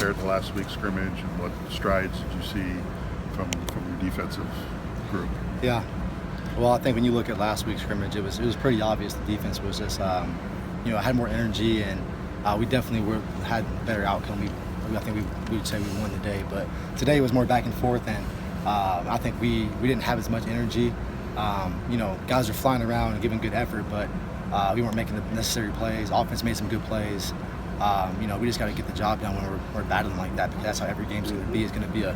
compare to last week's scrimmage, and what strides did you see from your defensive group? Yeah. Well, I think when you look at last week's scrimmage, it was pretty obvious the defense was just, had more energy, and we definitely had a better outcome. I think we would say we won the day, but today was more back and forth, and I think we didn't have as much energy. Guys are flying around and giving good effort, but we weren't making the necessary plays. Offense made some good plays. We just got to get the job done when we're battling like that, because that's how every game's going to be. It's going to be a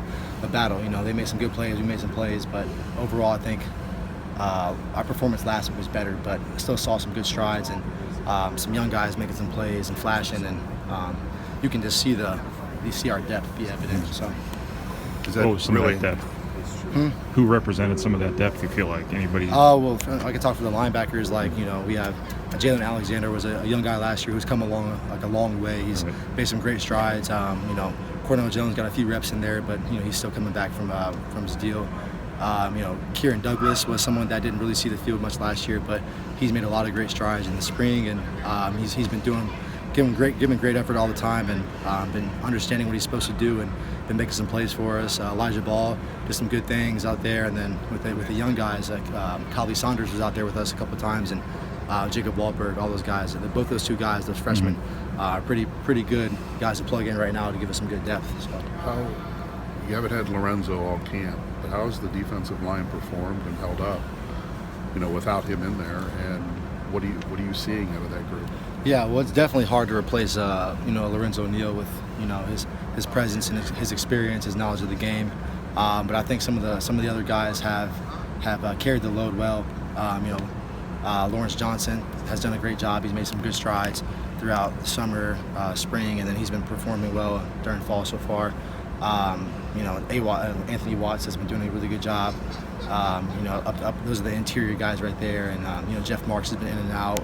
battle. They made some good plays, we made some plays, but overall I think our performance last week was better, but still saw some good strides and some young guys making some plays and flashing, and you can just see our depth be evident. So, is that some really of that depth? Who represented some of that depth? You feel like anybody? Well, I can talk for the linebackers. We have Jalen Alexander was a young guy last year who's come along a long way. He's made some great strides. Cornell Jones got a few reps in there, but he's still coming back from his deal. Kieran Douglas was someone that didn't really see the field much last year, but he's made a lot of great strides in the spring, and he's been giving great effort all the time, and been understanding what he's supposed to do, and been making some plays for us. Elijah Ball did some good things out there, and then with the young guys, like Kylie Saunders was out there with us a couple of times, and Jacob Wahlberg, all those guys. Both those two guys, those freshmen, are pretty good guys to plug in right now to give us some good depth. So. You haven't had Lorenzo all camp, but how has the defensive line performed and held up, without him in there? And what are you seeing out of that group? Yeah, well, it's definitely hard to replace Lorenzo Neal with his presence and his experience, his knowledge of the game. But I think some of the other guys have carried the load well. Lawrence Johnson has done a great job. He's made some good strides throughout the summer, spring, and then he's been performing well during fall so far. Anthony Watts has been doing a really good job. Those are the interior guys right there, and Jeff Marks has been in and out.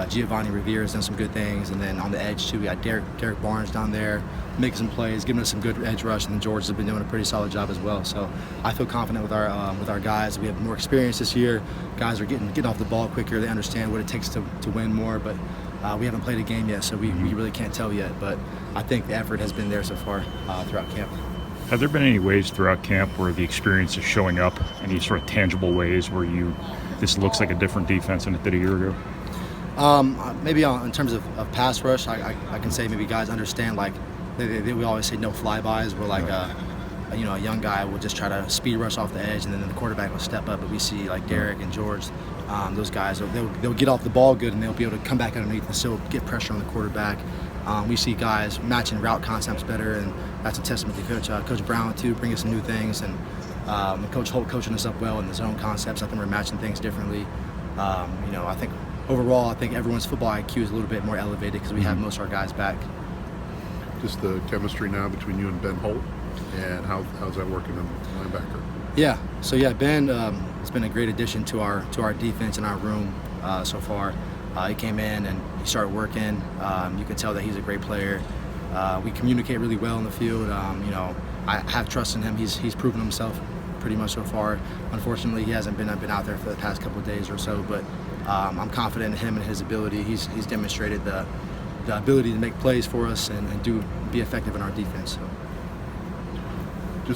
Giovanni Rivera has done some good things, and then on the edge too, we got Derek Barnes down there making some plays, giving us some good edge rush, and then George has been doing a pretty solid job as well. So I feel confident with our guys. We have more experience this year. Guys are getting off the ball quicker. They understand what it takes to win more, but we haven't played a game yet, so we really can't tell yet. But I think the effort has been there so far throughout camp. Have there been any ways throughout camp where the experience is showing up, any sort of tangible ways where this looks like a different defense than it did a year ago? Maybe in terms of pass rush, I can say maybe guys understand, like we always say no flybys, where like a young guy will just try to speed rush off the edge, and then the quarterback will step up. But we see like Derek and George, those guys, they'll get off the ball good, and they'll be able to come back underneath and still get pressure on the quarterback. We see guys matching route concepts better, and that's a testament to Coach Brown too, bringing some new things, and Coach Holt coaching us up well in the zone concepts. I think we're matching things differently. I think overall, I think everyone's football IQ is a little bit more elevated because we have most of our guys back. Just the chemistry now between you and Ben Holt, and how's that working in linebacker? Yeah. So Ben has been a great addition to our defense and our room so far. He came in and he started working. You can tell that he's a great player. We communicate really well in the field. I have trust in him. He's proven himself pretty much so far. Unfortunately, he hasn't been out there for the past couple of days or so, but I'm confident in him and his ability. He's demonstrated the ability to make plays for us and be effective in our defense. So.